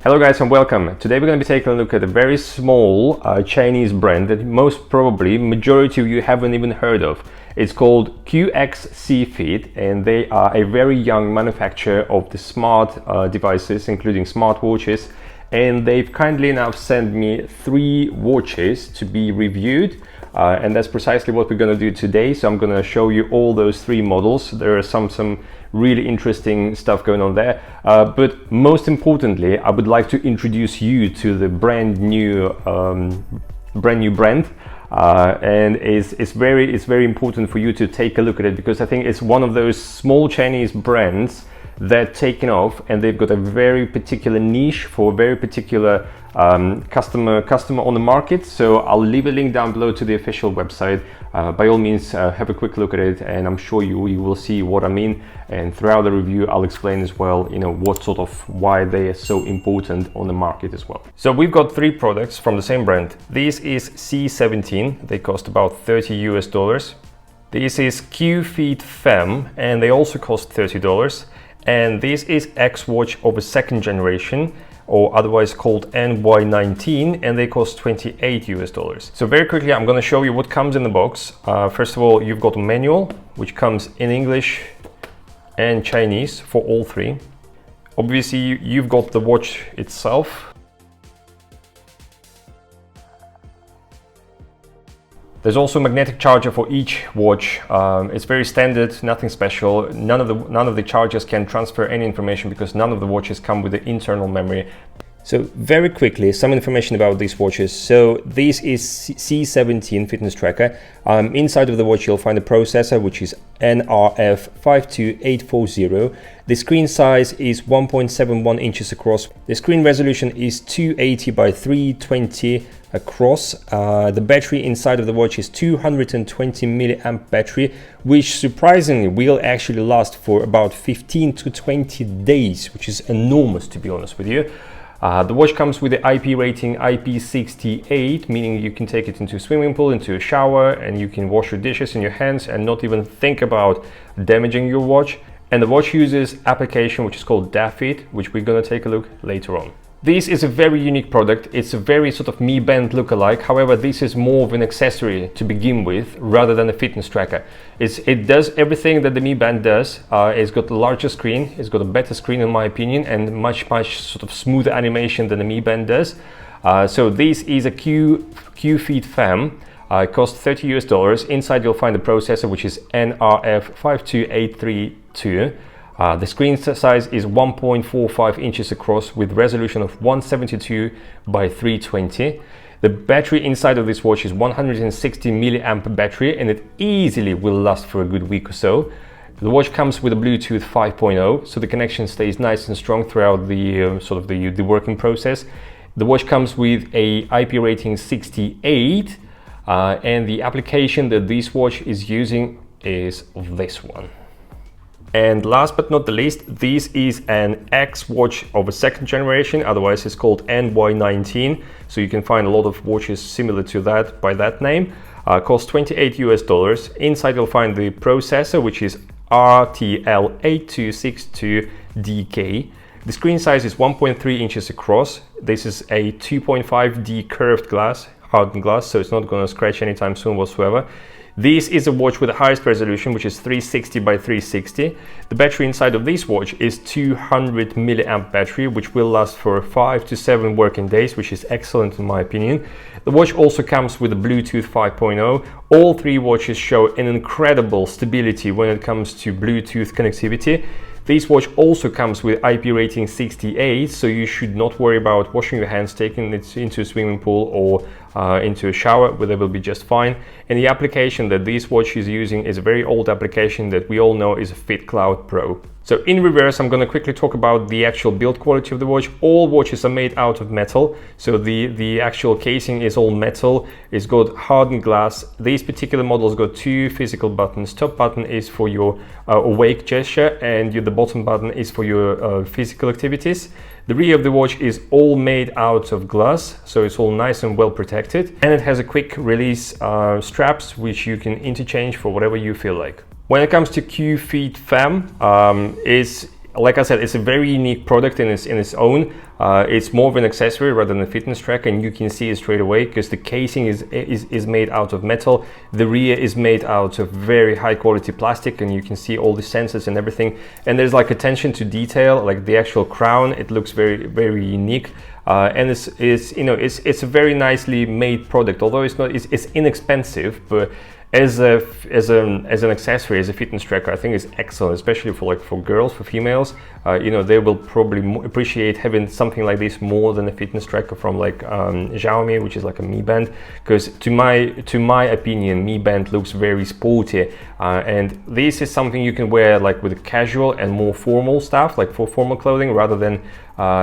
Hello guys and welcome. Today we're going to be taking a look at a very small Chinese brand that most probably majority of you haven't even heard of. It's called Qxcfit and they are a very young manufacturer of the smart devices, including smartwatches, and they've kindly enough sent me 3 watches to be reviewed. And that's precisely what we're going to do today. So I'm going to show you all those 3 models. There are some really interesting stuff going on there. But most importantly, I would like to introduce you to the brand new brand. And it's very important for you to take a look at it, because I think it's one of those small Chinese brands that taken off, and they've got a very particular niche for a very particular customer on the market. So I'll leave a link down below to the official website. By all means, have a quick look at it, and I'm sure you will see what I mean. And throughout the review, I'll explain as well, why they are so important on the market as well. So we've got 3 products from the same brand. This is C17. They cost about $30 US. This is Qxfit Fem, and they also cost $30. And this is X watch of a 2nd generation, or otherwise called NY19, and they cost $28 US. So very quickly, I'm going to show you what comes in the box. First of all, you've got a manual, which comes in English and Chinese for all 3. Obviously, you've got the watch itself. There's also a magnetic charger for each watch. It's very standard, nothing special. None of the chargers can transfer any information because none of the watches come with the internal memory. So very quickly, some information about these watches. So this is C17 fitness tracker. Inside of the watch, you'll find a processor, which is NRF52840. The screen size is 1.71 inches across. The screen resolution is 280 by 320 across. The battery inside of the watch is 220 milliamp battery, which surprisingly will actually last for about 15 to 20 days, which is enormous, to be honest with you. The watch comes with the IP rating IP68, meaning you can take it into a swimming pool, into a shower, and you can wash your dishes in your hands and not even think about damaging your watch. And the watch uses application which is called DAFIT, which we're going to take a look later on. This is a very unique product. It's a very sort of Mi Band lookalike. However, this is more of an accessory to begin with rather than a fitness tracker. It does everything that the Mi Band does. It's got a larger screen. It's got a better screen in my opinion, and much sort of smoother animation than the Mi Band does. So this is a Qxfit Fem. It costs $30 US. Inside you'll find the processor, which is NRF52832. The screen size is 1.45 inches across with resolution of 172 by 320. The battery inside of this watch is 160 milliamp battery, and it easily will last for a good week or so. The watch comes with a Bluetooth 5.0, so the connection stays nice and strong throughout the the working process. The watch comes with a IP rating 68, and the application that this watch is using is this one. And last but not the least, this is an X watch of a 2nd generation, otherwise it's called NY19. So you can find a lot of watches similar to that by that name. Costs $28 US. Inside you'll find the processor, which is RTL8262DK. The screen size is 1.3 inches across. This is a 2.5D curved glass, hardened glass, so it's not going to scratch anytime soon whatsoever. This is a watch with the highest resolution, which is 360 by 360. The battery inside of this watch is 200 milliamp battery, which will last for 5 to 7 working days, which is excellent in my opinion. The watch also comes with a Bluetooth 5.0. All 3 watches show an incredible stability when it comes to Bluetooth connectivity. This watch also comes with IP rating 68, so you should not worry about washing your hands, taking it into a swimming pool or into a shower, where they will be just fine. And the application that this watch is using is a very old application that we all know is FitCloud Pro. So in reverse, I'm going to quickly talk about the actual build quality of the watch. All watches are made out of metal, so the actual casing is all metal. It's got hardened glass. These particular models got 2 physical buttons. Top button is for your awake gesture, and the bottom button is for your physical activities. The rear of the watch is all made out of glass, so it's all nice and well protected, and it has a quick release straps which you can interchange for whatever you feel like. When it comes to Qxcfit Fem, like I said, it's a very unique product in its own. It's more of an accessory rather than a fitness tracker, and you can see it straight away because the casing is made out of metal. The rear is made out of very high quality plastic, and you can see all the sensors and everything. And there's like attention to detail, like the actual crown. It looks very, very unique. And it's a very nicely made product. Although it's inexpensive, but as an accessory, as a fitness tracker, I think it's excellent, especially for girls, for females. They will probably appreciate having something like this more than a fitness tracker from Xiaomi, which is like a Mi Band, because to my opinion, Mi Band looks very sporty, and this is something you can wear like with casual and more formal stuff, like for formal clothing, rather than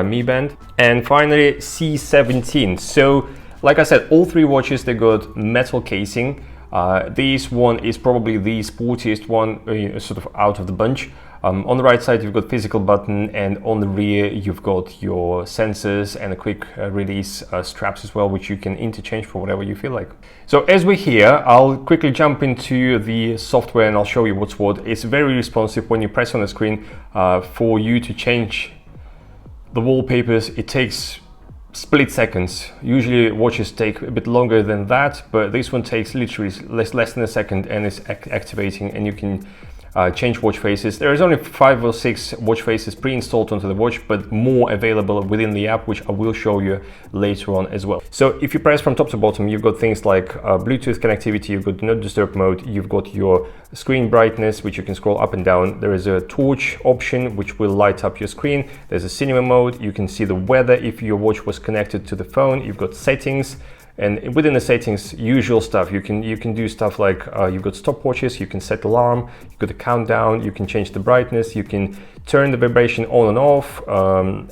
Mi Band. And finally, C17. So like I said, all three watches, they got metal casing. This one is probably the sportiest one, sort of out of the bunch. On the right side, you've got physical button, and on the rear, you've got your sensors and a quick release straps as well, which you can interchange for whatever you feel like. So as we're here, I'll quickly jump into the software and I'll show you what's what. It's very responsive. When you press on the screen for you to change the wallpapers, it takes split seconds. Usually watches take a bit longer than that, but this one takes literally less than a second, and it's activating, and you can change watch faces. There is only 5 or 6 watch faces pre-installed onto the watch, but more available within the app, which I will show you later on as well. So if you press from top to bottom, you've got things like Bluetooth connectivity, you've got do not disturb mode, you've got your screen brightness, which you can scroll up and down. There is a torch option, which will light up your screen. There's a cinema mode. You can see the weather if your watch was connected to the phone. You've got settings. And within the settings, usual stuff, you can do stuff like you've got stopwatches, you can set alarm, you've got a countdown, you can change the brightness, you can turn the vibration on and off,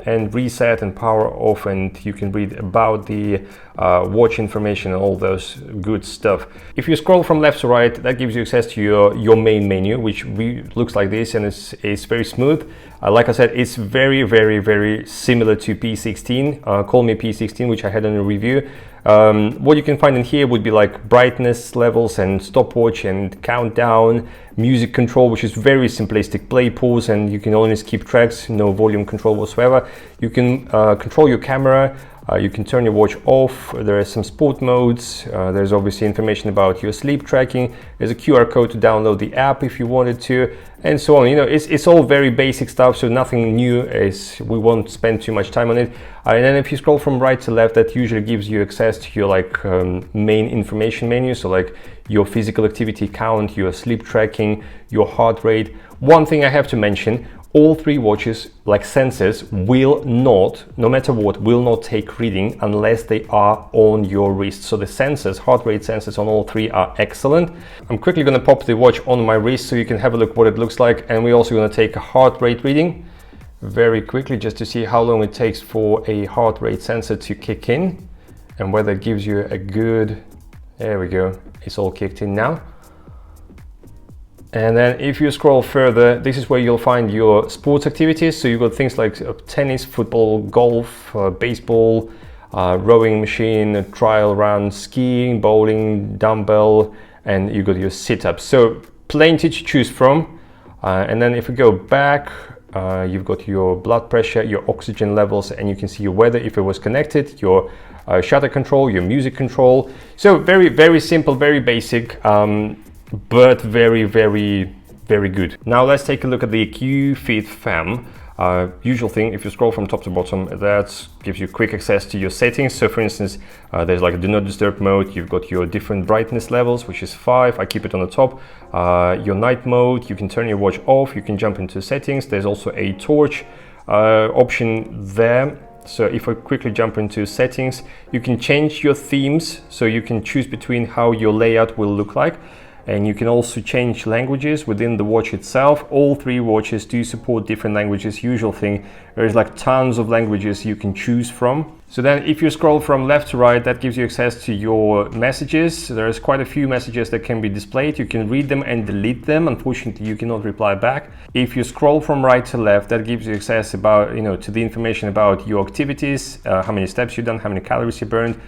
and reset and power off, and you can read about the watch information and all those good stuff. If you scroll from left to right, that gives you access to your main menu, which looks like this, and it's very smooth. Like I said, it's very, very, very similar to P16. Call me P16, which I had in a review. What you can find in here would be like brightness levels and stopwatch and countdown, music control, which is very simplistic, play, pause, and you can only skip tracks, no volume control whatsoever. You can control your camera. You can turn your watch off. There are some sport modes. There's obviously information about your sleep tracking. There's a QR code to download the app if you wanted to, and so on. It's all very basic stuff, so nothing new, as we won't spend too much time on it. And then if you scroll from right to left, that usually gives you access to your main information menu, so like your physical activity count, your sleep tracking, your heart rate. One thing I have to mention, all three watches, like sensors, will not, no matter what, will not take reading unless they are on your wrist. So the sensors, heart rate sensors on all three are excellent. I'm quickly going to pop the watch on my wrist so you can have a look what it looks like. And we're also going to take a heart rate reading very quickly just to see how long it takes for a heart rate sensor to kick in and whether it gives you a good, there we go, it's all kicked in now. And then if you scroll further, this is where you'll find your sports activities. So you've got things like tennis, football, golf, baseball, rowing machine, trial run, skiing, bowling, dumbbell, and you've got your sit-ups. So plenty to choose from. And then if we go back, you've got your blood pressure, your oxygen levels, and you can see your weather if it was connected, your shutter control, your music control. So very, very simple, very basic. But very, very, very good. Now let's take a look at the Qxfit Fam. Usual thing, if you scroll from top to bottom, that gives you quick access to your settings. So for instance, there's like a do not disturb mode. You've got your different brightness levels, which is 5. I keep it on the top. Your night mode, you can turn your watch off. You can jump into settings. There's also a torch option there. So if I quickly jump into settings, you can change your themes. So you can choose between how your layout will look like. And you can also change languages within the watch itself. All three watches do support different languages. Usual thing, there's like tons of languages you can choose from. So then if you scroll from left to right, that gives you access to your messages. There's quite a few messages that can be displayed. You can read them and delete them. Unfortunately, you cannot reply back. If you scroll from right to left, that gives you access about, to the information about your activities, how many steps you've done, how many calories you burned.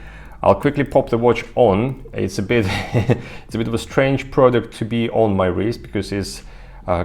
I'll quickly pop the watch on. It's a bit of a strange product to be on my wrist because it's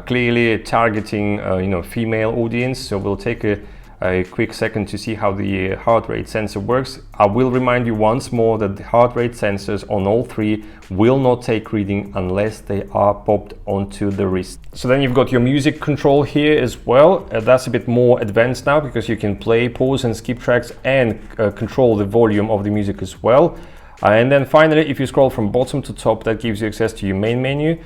clearly targeting female audience. So we'll take a a quick second to see how the heart rate sensor works. I will remind you once more that the heart rate sensors on all three will not take reading unless they are popped onto the wrist. So then you've got your music control here as well. That's a bit more advanced now because you can play, pause and skip tracks and control the volume of the music as well. And then finally, if you scroll from bottom to top, that gives you access to your main menu,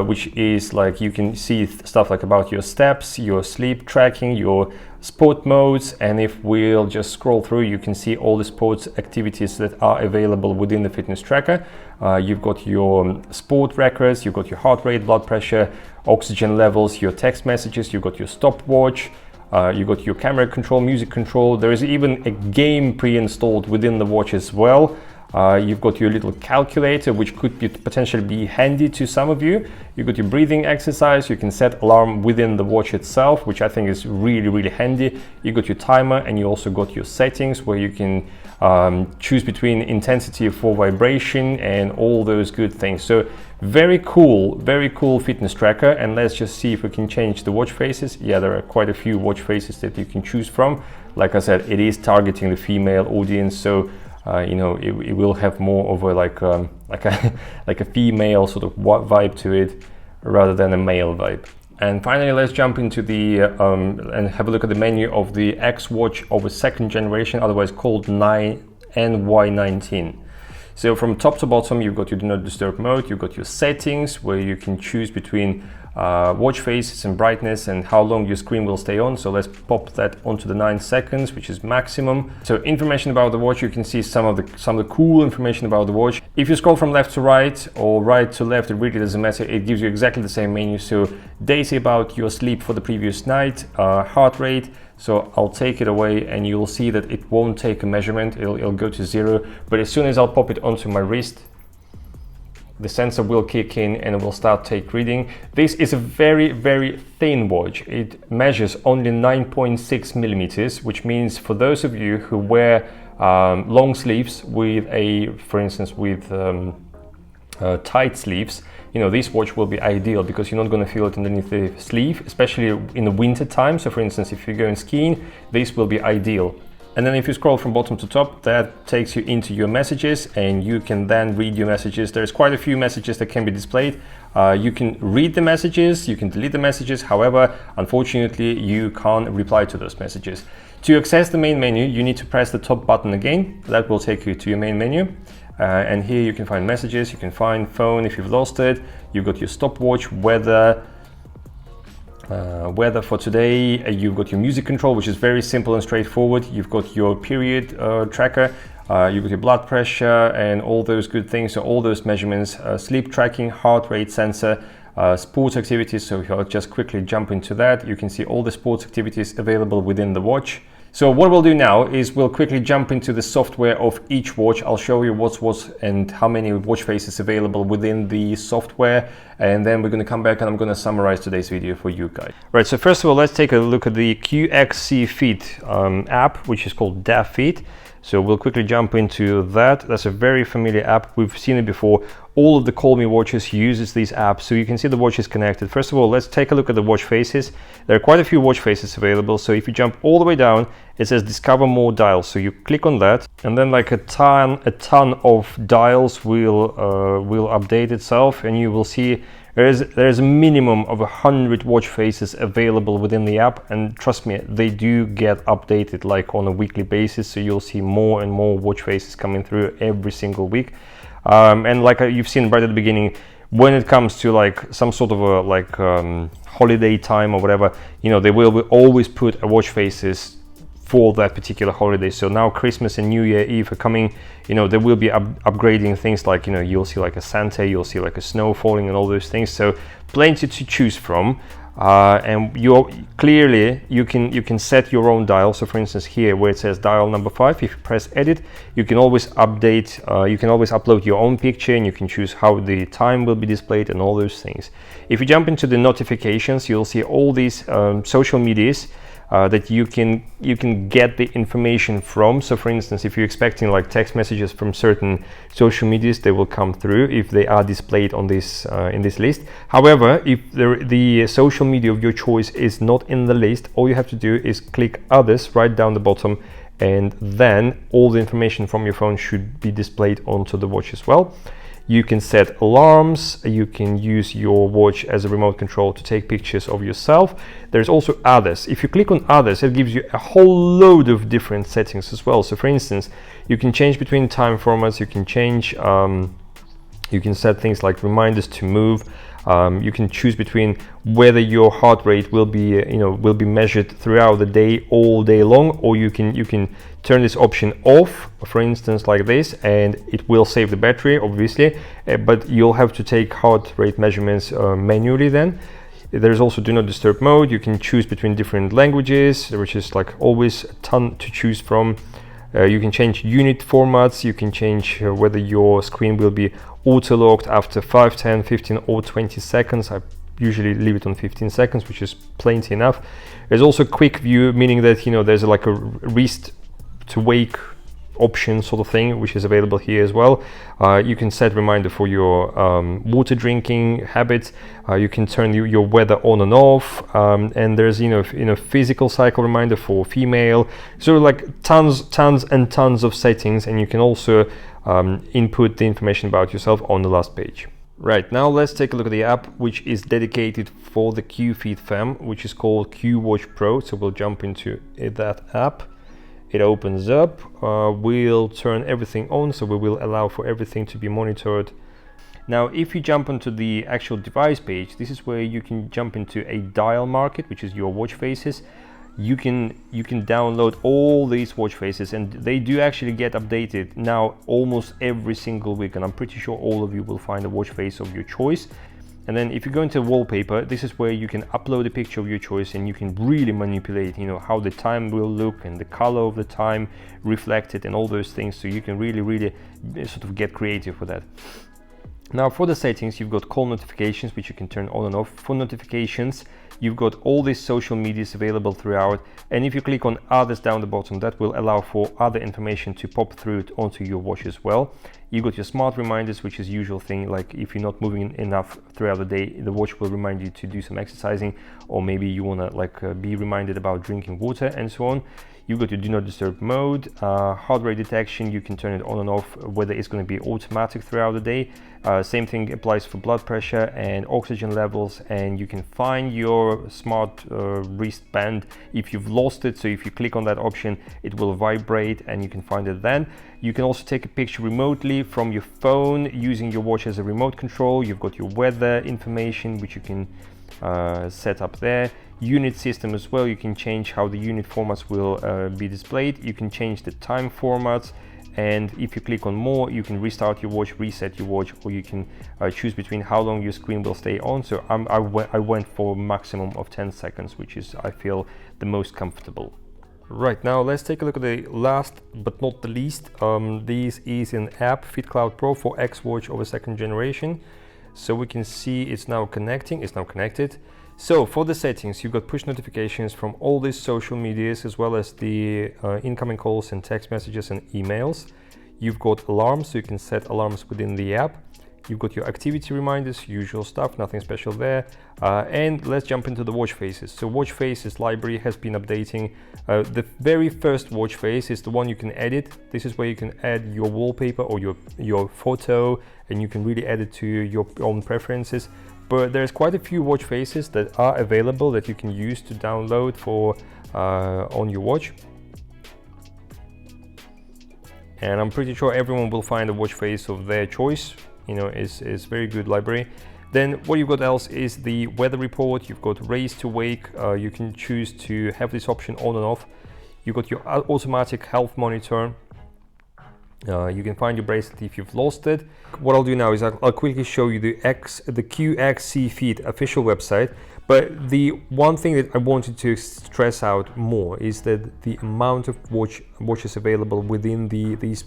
which is like you can see stuff like about your steps, your sleep tracking, your sport modes. And if we'll just scroll through, you can see all the sports activities that are available within the fitness tracker. You've got your sport records, you've got your heart rate, blood pressure, oxygen levels, your text messages, you've got your stopwatch. You got your camera control, music control. There is even a game pre-installed within the watch as well. You've got your little calculator, which could potentially be handy to some of you. You've got your breathing exercise. You can set alarm within the watch itself, which I think is really handy. You got your timer, and you also got your settings where you can choose between intensity for vibration and all those good things. So very cool fitness tracker. And let's just see if we can change the watch faces. Yeah, there are quite a few watch faces that you can choose from. Like I said, it is targeting the female audience, so you know, it will have more of a like a female sort of vibe to it rather than a male vibe. And finally, let's jump into the and have a look at the menu of the X watch of a second generation, otherwise called NY19. So from top to bottom, you've got your do not disturb mode, you've got your settings where you can choose between watch faces and brightness and how long your screen will stay on. So let's pop that onto the 9 seconds, which is maximum. So information about the watch, you can see some of the cool information about the watch. If you scroll from left to right or right to left, it really doesn't matter. It gives you exactly the same menu. So data about your sleep for the previous night, heart rate. So I'll take it away and you'll see that it won't take a measurement. It'll go to 0. But as soon as I'll pop it onto my wrist, the sensor will kick in and it will start take reading. This is a very thin watch. It measures only 9.6 millimeters, which means for those of you who wear long sleeves with for instance, with tight sleeves, you know, this watch will be ideal because you're not going to feel it underneath the sleeve, especially in the winter time. So for instance, if you're going skiing, this will be ideal. And then if you scroll from bottom to top, that takes you into your messages and you can then read your messages. There's quite a few messages that can be displayed. You can read the messages, you can delete the messages. However, unfortunately, you can't reply to those messages. To access the main menu, you need to press the top button again. That will take you to your main menu. And here you can find messages, you can find phone if you've lost it. You've got your stopwatch, weather for today. You've got your music control, which is very simple and straightforward. You've got your period tracker, you've got your blood pressure and all those good things. So all those measurements, sleep tracking, heart rate sensor, sports activities. So if I'll just quickly jump into that, you can see all the sports activities available within the watch. So what we'll do now is we'll quickly jump into the software of each watch. I'll show you what's what and how many watch faces available within the software. And then we're going to come back and I'm going to summarize today's video for you guys. Right, so first of all, let's take a look at the Qxcfit app, which is called DAFit. So we'll quickly jump into that. That's a very familiar app. We've seen it before. All of the Call Me watches uses these apps. So you can see the watch is connected. First of all, let's take a look at the watch faces. There are quite a few watch faces available. So if you jump all the way down, it says discover more dials. So you click on that and then like a ton of dials will update itself and you will see there's a minimum of 100 watch faces available within the app, and trust me, they do get updated like on a weekly basis. So you'll see more and more watch faces coming through every single week. And like you've seen right at the beginning, when it comes to like some sort of a holiday time or whatever, you know, they will always put a watch faces for that particular holiday. So now Christmas and New Year Eve are coming, you know, they will be upgrading things like, you know, you'll see like a Santa, you'll see like a snow falling and all those things. So plenty to choose from. And you can set your own dial. So for instance, here where it says dial number 5, if you press edit, you can always update, you can always upload your own picture and you can choose how the time will be displayed and all those things. If you jump into the notifications, you'll see all these social medias. that you can get the information from. So for instance, if you're expecting like text messages from certain social medias, they will come through if they are displayed on this in this list. However, if the social media of your choice is not in the list, all you have to do is click others right down the bottom, and then all the information from your phone should be displayed onto the watch as well. You can set alarms, you can use your watch as a remote control to take pictures of yourself. There's also others. If you click on others, it gives you a whole load of different settings as well. So for instance, you can change between time formats, you can change, you can set things like reminders to move. You can choose between whether your heart rate will be will be measured throughout the day, all day long, or you can turn this option off, for instance, like this, and it will save the battery, obviously, but you'll have to take heart rate measurements manually then. There's also do not disturb mode. You can choose between different languages, which is like always a ton to choose from. You can change unit formats. You can change whether your screen will be auto-locked after 5, 10, 15 or 20 seconds. I usually leave it on 15 seconds, which is plenty enough. There's also quick view, meaning that there's like a rest to wake option sort of thing, which is available here as well. You can set reminder for your water drinking habits. You can turn your weather on and off, and there's physical cycle reminder for female. So like tons and tons of settings, and you can also input the information about yourself on the last page. Right, now let's take a look at the app which is dedicated for the Qxfit fam, which is called Qwatch Pro. So we'll jump into that app. It opens up, we'll turn everything on, so we will allow for everything to be monitored. Now, if you jump onto the actual device page, this is where you can jump into a dial market, which is your watch faces. You can download all these watch faces, and they do actually get updated now almost every single week, and I'm pretty sure all of you will find a watch face of your choice. And then if you go into wallpaper, this is where you can upload a picture of your choice, and you can really manipulate, how the time will look and the color of the time reflected and all those things. So you can really sort of get creative with that. Now for the settings, you've got call notifications, which you can turn on and off. For notifications, you've got all these social medias available throughout, and if you click on others down the bottom, that will allow for other information to pop through onto your watch as well. You've got your smart reminders, which is usual thing, like if you're not moving enough throughout the day, the watch will remind you to do some exercising, or maybe you want to be reminded about drinking water and so on. You've got your do not disturb mode, heart rate detection. You can turn it on and off, whether it's going to be automatic throughout the day. Same thing applies for blood pressure and oxygen levels, and you can find your smart wristband if you've lost it. So if you click on that option, it will vibrate and you can find it then. You can also take a picture remotely from your phone using your watch as a remote control. You've got your weather information, which you can set up there. Unit system as well, you can change how the unit formats will be displayed. You can change the time formats, and if you click on more, you can restart your watch, reset your watch, or you can choose between how long your screen will stay on. So I went for a maximum of 10 seconds, which is, I feel, the most comfortable. Right, now let's take a look at the last but not the least. This is an app, FitCloud Pro for X watch of a second generation. So we can see it's now connected. So for the settings, you've got push notifications from all these social medias, as well as the incoming calls and text messages and emails. You've got alarms, so you can set alarms within the app. You've got your activity reminders, usual stuff, nothing special there. And let's jump into the watch faces. So watch faces library has been updating. The very first watch face is the one you can edit. This is where you can add your wallpaper or your photo, and you can really add it to your own preferences. But there's quite a few watch faces that are available that you can use to download for on your watch. And I'm pretty sure everyone will find a watch face of their choice. Is very good library. Then what you've got else is the weather report. You've got raise to wake. You can choose to have this option on and off. You've got your automatic health monitor. You can find your bracelet if you've lost it. What I'll do now is I'll quickly show you the Qxcfit official website. But the one thing that I wanted to stress out more is that the amount of watches available within these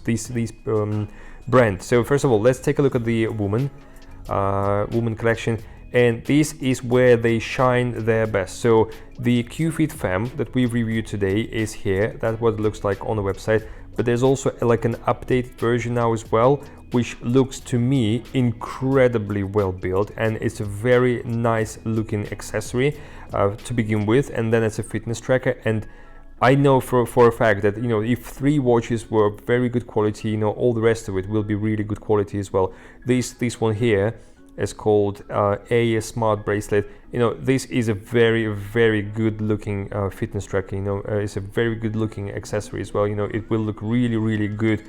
brands. So first of all, let's take a look at the woman collection. and this is where they shine their best. So the Qxfit Femme that we've reviewed today is here. That's what it looks like on the website, but there's also like an updated version now as well, which looks to me incredibly well built, and it's a very nice looking accessory to begin with, and then it's a fitness tracker. And I know for a fact that, you know, if 3 watches were very good quality, you know, all the rest of it will be really good quality as well. This one here is called a smart bracelet. You know, this is a very good looking fitness tracker. You know, it's a very good looking accessory as well. You know, it will look really good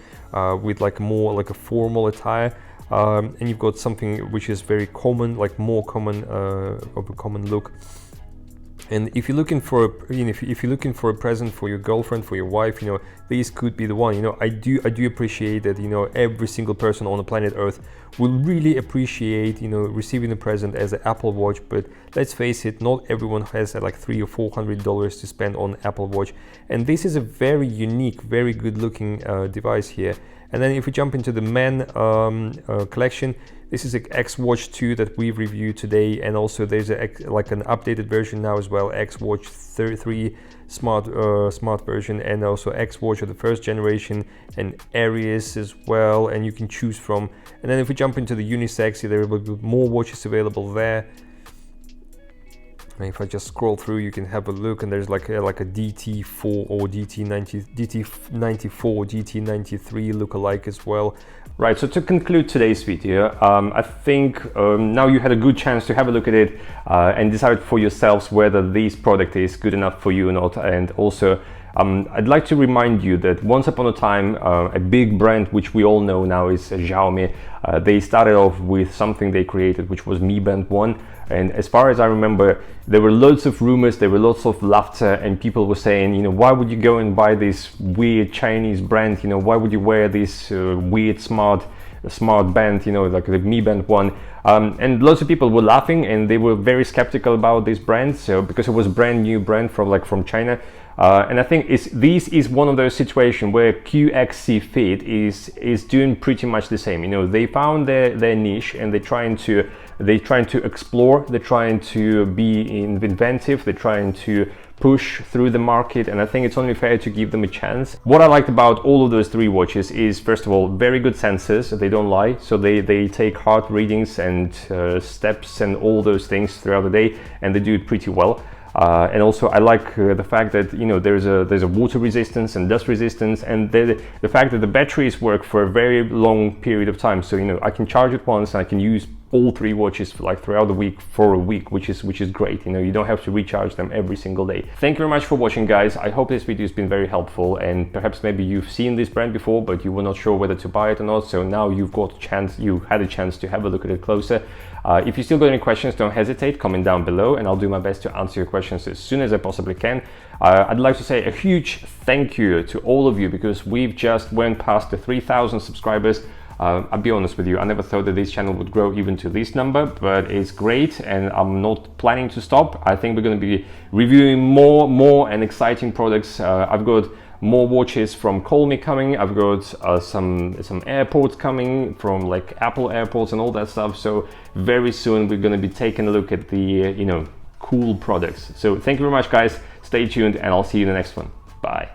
with like more like a formal attire. And you've got something which is very common, like more common of a common look. And if you're looking for if you're looking for a present for your girlfriend, for your wife, you know, this could be the one. You know, I do appreciate that, you know, every single person on the planet Earth will really appreciate, you know, receiving a present as an Apple Watch. But let's face it, not everyone has like $300 or $400 to spend on Apple Watch, and this is a very unique, very good looking device here. And then if we jump into the men collection, this is an X Watch 2 that we've reviewed today, and also there's like an updated version now as well, X Watch 3 smart version, and also X Watch of the first generation, and Aries as well, and you can choose from. And then if we jump into the unisex, there will be more watches available there. And if I just scroll through, you can have a look, and there's like a DT4 or DT94, DT93 look-alike as well. Right, so to conclude today's video, I think now you had a good chance to have a look at it and decide for yourselves whether this product is good enough for you or not. And also, I'd like to remind you that once upon a time, a big brand which we all know now is Xiaomi. They started off with something they created, which was Mi Band 1. And as far as I remember, there were lots of rumors, there were lots of laughter, and people were saying, you know, why would you go and buy this weird Chinese brand? You know, why would you wear this weird smart band, you know, like the Mi Band 1? And lots of people were laughing, and they were very skeptical about this brand, so because it was a brand new brand from China. And I think this is one of those situations where Qxcfit is doing pretty much the same. You know, they found their niche, and they're trying to explore, they're trying to be inventive, they're trying to push through the market, and I think it's only fair to give them a chance. What I liked about all of those 3 watches is, first of all, very good sensors. They don't lie, so they take heart readings and steps and all those things throughout the day, and they do it pretty well. And also I like the fact that, you know, there's a water resistance and dust resistance, and the fact that the batteries work for a very long period of time. So, you know, I can charge it once and I can use all 3 watches throughout the week for a week, which is great. You know, you don't have to recharge them every single day. Thank you very much for watching, guys. I hope this video has been very helpful, and perhaps maybe you've seen this brand before, but you were not sure whether to buy it or not. So now you had a chance to have a look at it closer. If you still got any questions, don't hesitate, comment down below, and I'll do my best to answer your questions as soon as I possibly can. I'd like to say a huge thank you to all of you, because we've just went past the 3,000 subscribers. I'll be honest with you, I never thought that this channel would grow even to this number, but it's great, and I'm not planning to stop. I think we're going to be reviewing more and exciting products. I've got more watches from Call Me coming. I've got some AirPods coming from like Apple AirPods and all that stuff. So very soon we're going to be taking a look at the you know, cool products. So thank you very much, guys. Stay tuned, and I'll see you in the next one. Bye.